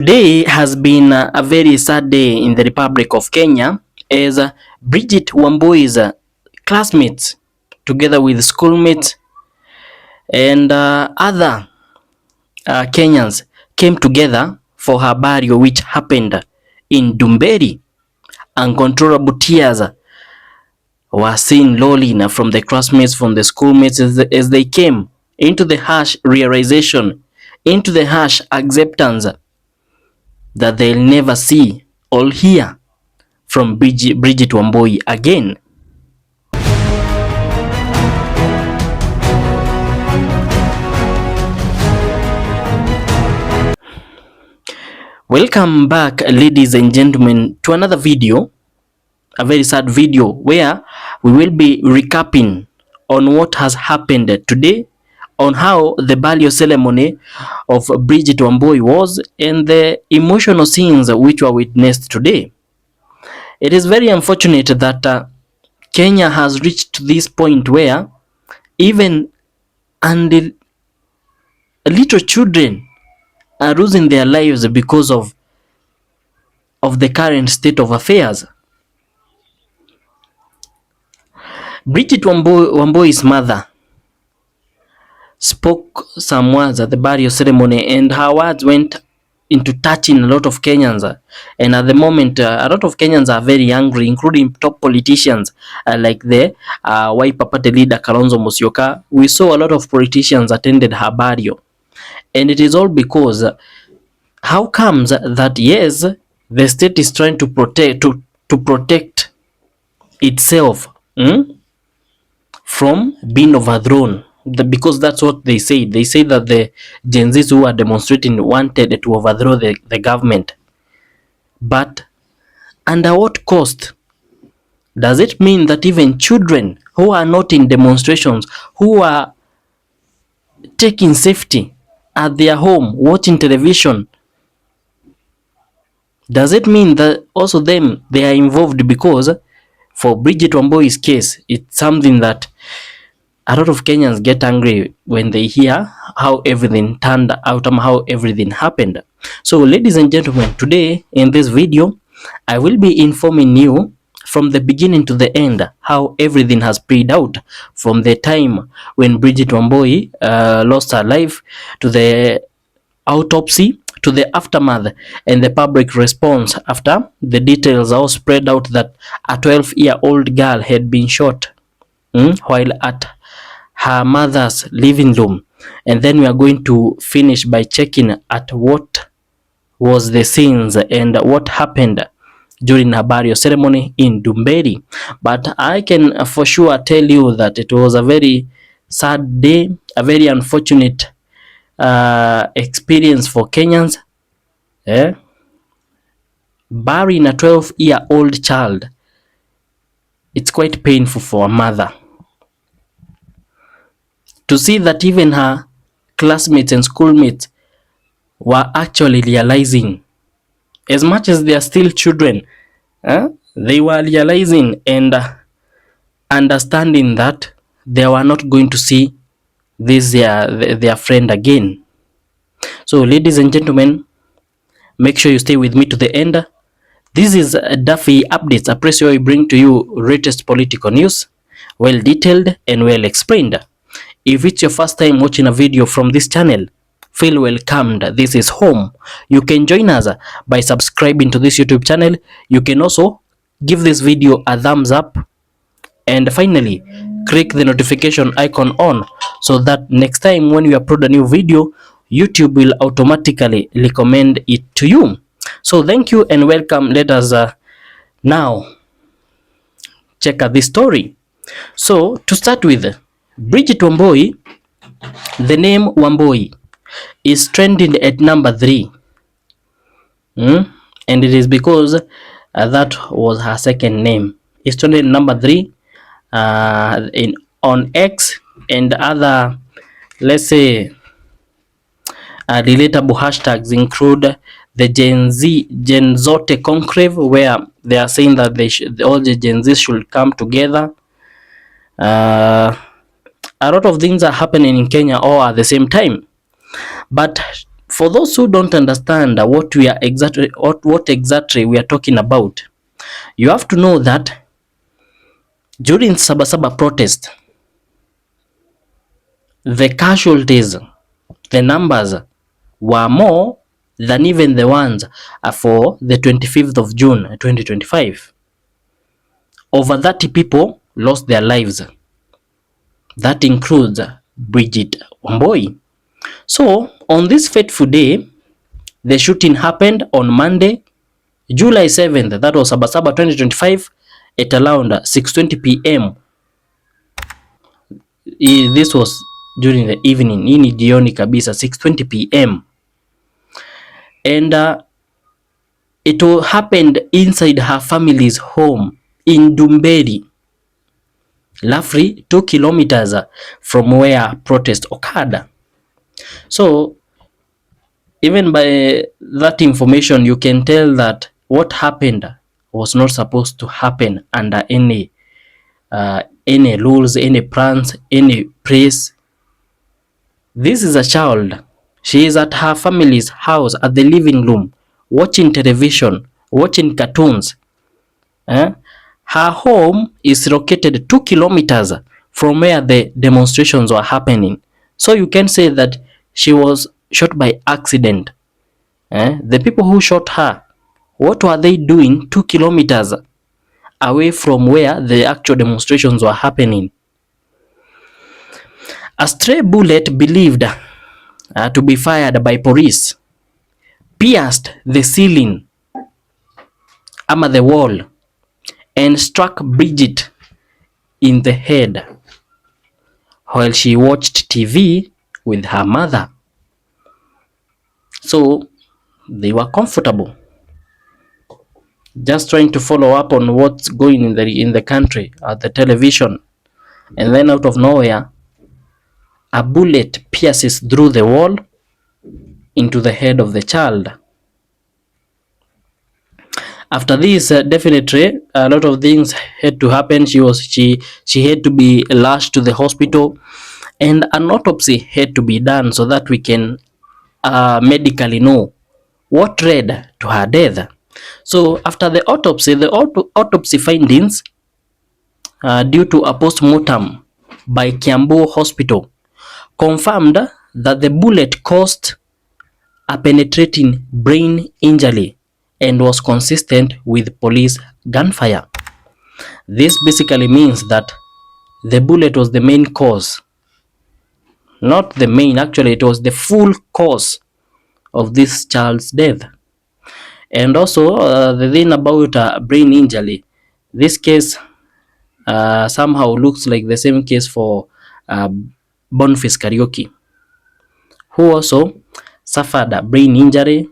Today has been a very sad day in the Republic of Kenya as Bridgit Wamboi's classmates, together with schoolmates and other Kenyans, came together for her burial, which happened in Dumberi. Uncontrollable tears were seen lolling from the classmates, from the schoolmates, as they came into the harsh realization, into the harsh acceptance that they'll never see or hear from Bridgit Wamboi again. Welcome back, ladies and gentlemen, to another video, a very sad video where we will be recapping on what has happened today, on how the burial ceremony of Bridgit Wamboi was, and the emotional scenes which were witnessed today. It is very unfortunate that Kenya has reached this point where even little children are losing their lives because of the current state of affairs. Bridgit Wamboi's mother spoke some words at the burial ceremony, and her words went into touching a lot of Kenyans. And at the moment, a lot of Kenyans are very angry, including top politicians like the Wiper Party leader Kalonzo Musyoka. We saw a lot of politicians attended her burial. And it is all because how comes that, yes, the state is trying to protect itself from being overthrown, because that's what they say. They say that the Gen Zs who are demonstrating wanted to overthrow the government. But under what cost? Does it mean that even children who are not in demonstrations, who are taking safety at their home, watching television, does it mean that also them, they are involved? Because for Bridgit Wamboi's case, it's something that a lot of Kenyans get angry when they hear how everything turned out and how everything happened. So ladies and gentlemen, today in this video, I will be informing you from the beginning to the end how everything has played out, from the time when Bridgit Wamboi lost her life, to the autopsy, to the aftermath and the public response after the details are all spread out that a 12-year-old girl had been shot while at her mother's living room. And then we are going to finish by checking at what was the scenes and what happened during her burial ceremony in Dumberi. But I can for sure tell you that it was a very sad day, a very unfortunate experience for Kenyans. Burying a 12-year-old child, it's quite painful for a mother to see that even her classmates and schoolmates were actually realizing, as much as they are still children, they were realizing and understanding that they were not going to see this their friend again. So ladies and gentlemen, make sure you stay with me to the end. This is Duffy Updates, a press where we bring to you latest political news, well detailed and well explained. If it's your first time watching a video from this channel, feel welcomed. This is home. You can join us by subscribing to this YouTube channel. You can also give this video a thumbs up, and finally click the notification icon on, so that next time when we upload a new video, YouTube will automatically recommend it to you. So thank you and welcome. Let us now check out this story. So to start with, Bridgit Wamboi, the name Wamboi is trending at number 3. And it is because that was her second name. It's trending number 3 on X and other, let's say, relatable hashtags include the Gen Zote conclave, where they are saying that all the Gen Z should come together. A lot of things are happening in Kenya all at the same time. But For those who don't understand what exactly we are talking about, you have to know that during Sabasaba protest, the casualties, the numbers were more than even the ones for the 25th of June 2025. Over 30 people lost their lives. That includes Bridgit Wamboi. So, on this fateful day, the shooting happened on Monday, July 7th, that was Sabasaba 2025, at around 6:20 p.m. This was during the evening, hii ni jioni kabisa, 6:20 p.m. And it happened inside her family's home in Dumberi, roughly 2 kilometers from where protest occurred. So even by that information, you can tell that what happened was not supposed to happen under any rules, any plans, any praise. This is a child. She is at her family's house at the living room, watching television, watching cartoons. Her home is located 2 kilometers from where the demonstrations were happening. So you can say that she was shot by accident. The people who shot her, what were they doing 2 kilometers away from where the actual demonstrations were happening? A stray bullet believed to be fired by police pierced the ceiling ama the wall and struck Bridgit in the head while she watched TV with her mother. So they were comfortable, just trying to follow up on what's going in the country at the television, and then out of nowhere a bullet pierces through the wall into the head of the child. After this, definitely a lot of things had to happen. She had to be lashed to the hospital, and an autopsy had to be done so that we can medically know what led to her death. So after the autopsy findings, due to a post-mortem by Kiambu Hospital, confirmed that the bullet caused a penetrating brain injury and was consistent with police gunfire. This basically means that the bullet was the main cause. Not the main, actually it was the full cause of this child's death. And also the thing about brain injury, this case somehow looks like the same case for Boniface Kariuki, who also suffered a brain injury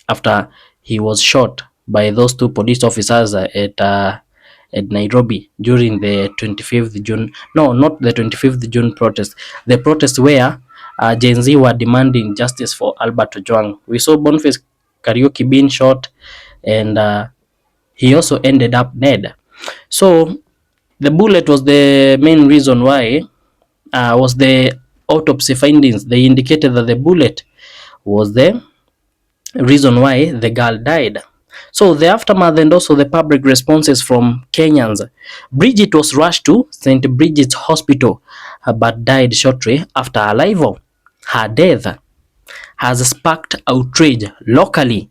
after he was shot by those two police officers at Nairobi during the 25th June. No, not the 25th June protest. The protest where Gen Z were demanding justice for Albert Ojwang. We saw Boniface Kariuki being shot, and he also ended up dead. So the bullet was the main reason why, was the autopsy findings. They indicated that the bullet was the reason why the girl died. So the aftermath and also the public responses from Kenyans. Bridgit was rushed to St. Bridget's Hospital but died shortly after arrival. Her death has sparked outrage locally.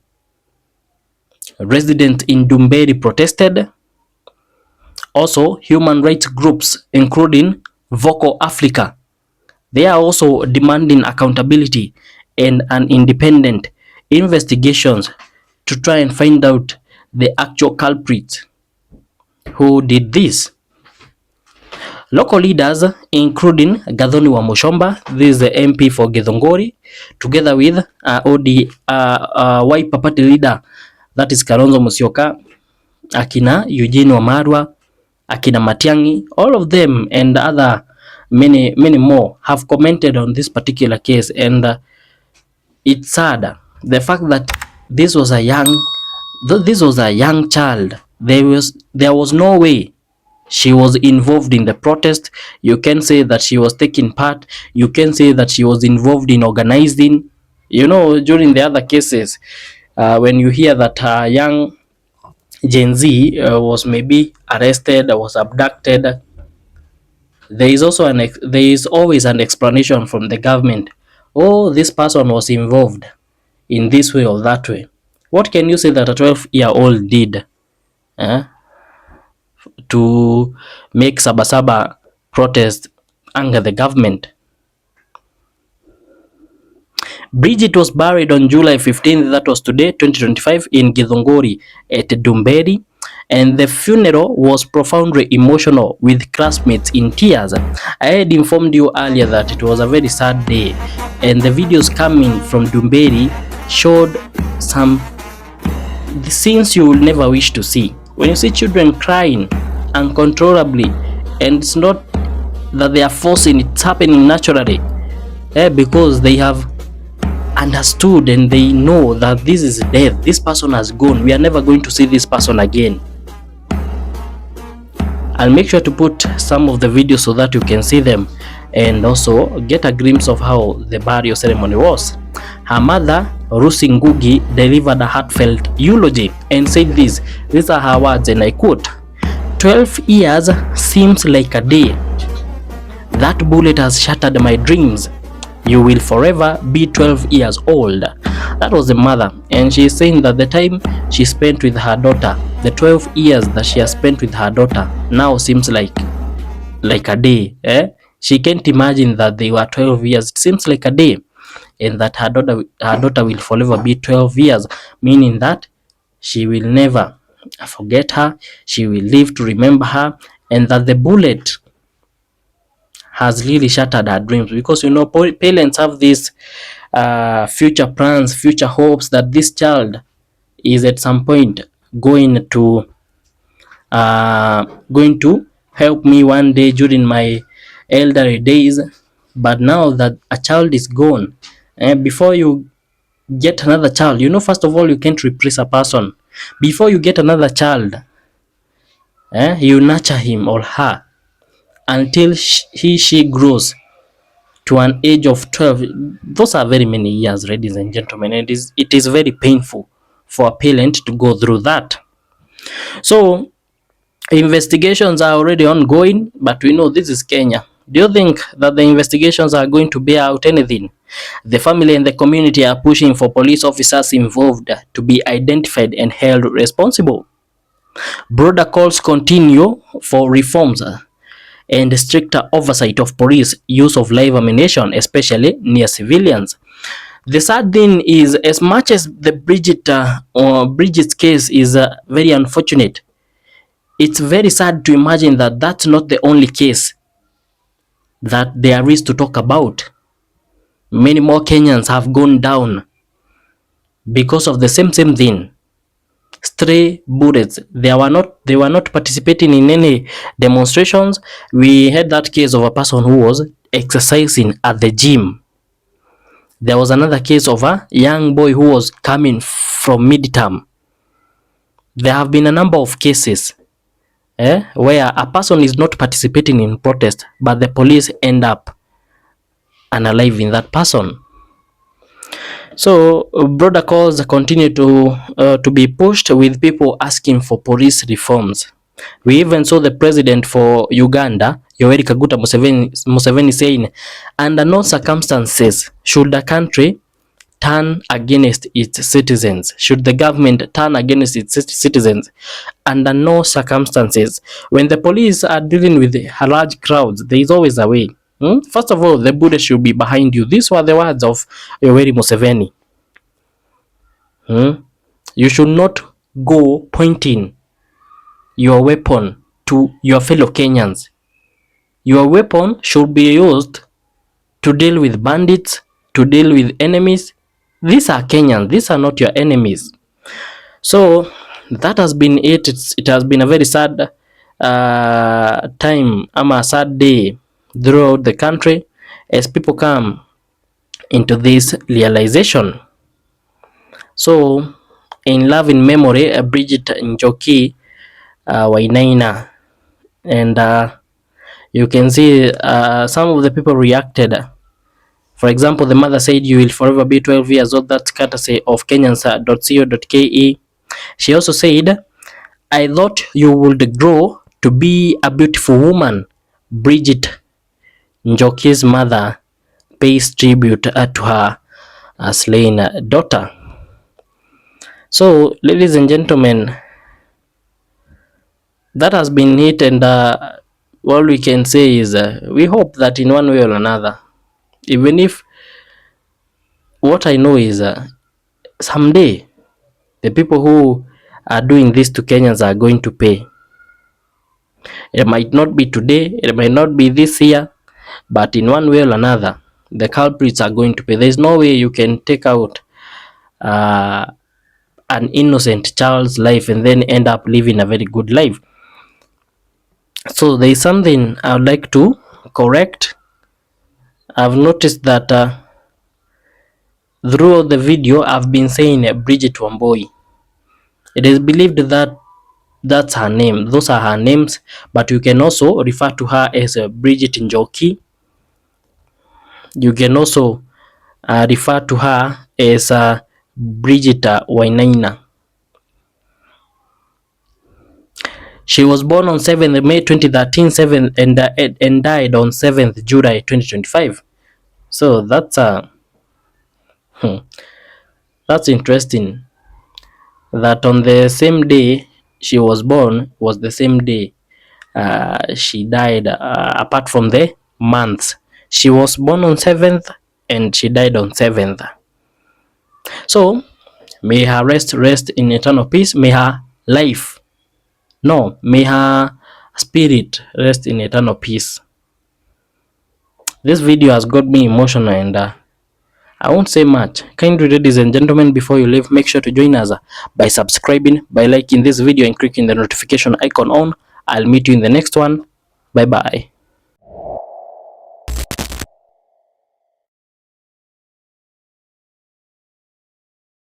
Residents in Dumberi protested. Also, human rights groups including Vocal Africa, they are also demanding accountability and an independent investigations to try and find out the actual culprits who did this. Local leaders including Gathoni wa Mushomba, this is the MP for Githunguri, together with Wiper Party leader, that is Kalonzo Musyoka, akina Eugene Wamalwa, akina Matiang'i, all of them and other many more have commented on this particular case, and it's sad the fact that this was a young child. There was no way she was involved in the protest. You can say that she was taking part, you can say that she was involved in organizing, You know, during the other cases, when you hear that young Gen Z was maybe arrested, was abducted, there is always an explanation from the government. Oh, this person was involved in this way or that way. What can you say that a 12-year-old did eh, to make Sabasaba protest anger the government? Bridgit was buried on July 15th, that was today, 2025, in Githunguri at Dumberi, and the funeral was profoundly emotional with classmates in tears. I had informed you earlier that it was a very sad day, and the videos coming from Dumberi showed some scenes you will never wish to see. When you see children crying uncontrollably, and it's not that they are forcing, it's happening naturally, because they have understood and they know that this is death, this person has gone, we are never going to see this person again. I'll make sure to put some of the videos so that you can see them and also get a glimpse of how the burial ceremony was. Her mother, Rusi Ngugi, delivered a heartfelt eulogy and said this. These are her words, and I quote, "12 years seems like a day. That bullet has shattered my dreams. You will forever be 12 years old." That was the mother, and she is saying that the time she spent with her daughter, the 12 years that she has spent with her daughter, now seems like a day. She can't imagine that they were 12 years. It seems like a day, and that her daughter will forever be 12 years, meaning that she will never forget her, she will live to remember her, and that the bullet has really shattered her dreams, because you know parents have these future plans, future hopes that this child is at some point going to help me one day during my elderly days. But now that a child is gone, before you get another child, you know, first of all, you can't replace a person. Before you get another child, you nurture him or her until she grows to an age of 12. Those are very many years, ladies and gentlemen, and it is very painful for a parent to go through that. So investigations are already ongoing, but we know this is Kenya. Do you think that the investigations are going to bear out anything? The family and the community are pushing for police officers involved to be identified and held responsible. Broader calls continue for reforms and stricter oversight of police use of live ammunition, especially near civilians. The sad thing is, as much as the Bridget's case is very unfortunate, it's very sad to imagine that that's not the only case that there is to talk about. Many more Kenyans have gone down because of the same thing. Stray bullets. They were not participating in any demonstrations. We had that case of a person who was exercising at the gym. There was another case of a young boy who was coming from midterm. There have been a number of cases where a person is not participating in protest, but the police end up unaliving that person. So broader calls continue to be pushed, with people asking for police reforms. We even saw the president for Uganda, Yoweri Kaguta Museveni saying, under no circumstances should the country turn against its citizens. Should the government turn against its citizens? Under no circumstances. When the police are dealing with large crowds, there is always a way. First of all, the bullet should be behind you. These were the words of Yoweri Museveni. You should not go pointing your weapon to your fellow Kenyans. Your weapon should be used to deal with bandits, to deal with enemies. These are Kenyans. These are not your enemies. So that has been it. It has been a very sad time, a sad day throughout the country as people come into this realization. So, in love in memory, Bridgit NJOKI Wainaina, and you can see some of the people reacted For example, the mother said, "You will forever be 12 years old." That's courtesy of Kenyans.co.ke. She also said, "I thought you would grow to be a beautiful woman." Bridgit, NJOKI's mother, pays tribute to her slain daughter. So, ladies and gentlemen, that has been it, and all we can say is we hope that in one way or another, even if what I know is someday the people who are doing this to Kenyans are going to pay. It might not be today, it might not be this year, but in one way or another, the culprits are going to pay. There's no way you can take out uh, an innocent child's life and then end up living a very good life. So there is something I would like to correct. I've noticed that throughout the video, I've been saying Bridget Wamboi. It is believed that that's her name. Those are her names, but you can also refer to her as Bridget NJOKI. You can also refer to her as Bridget Wainaina. She was born on 7th May 2013 and died on 7th July 2025. So that's interesting that on the same day she was born was the same day she died, apart from the months. She was born on 7th and she died on 7th. So may her rest in eternal peace. May her life, no, may her spirit rest in eternal peace. This video has got me emotional, and I won't say much. Kindly, ladies and gentlemen, before you leave, make sure to join us by subscribing, by liking this video and clicking the notification icon on. I'll meet you in the next one. Bye bye.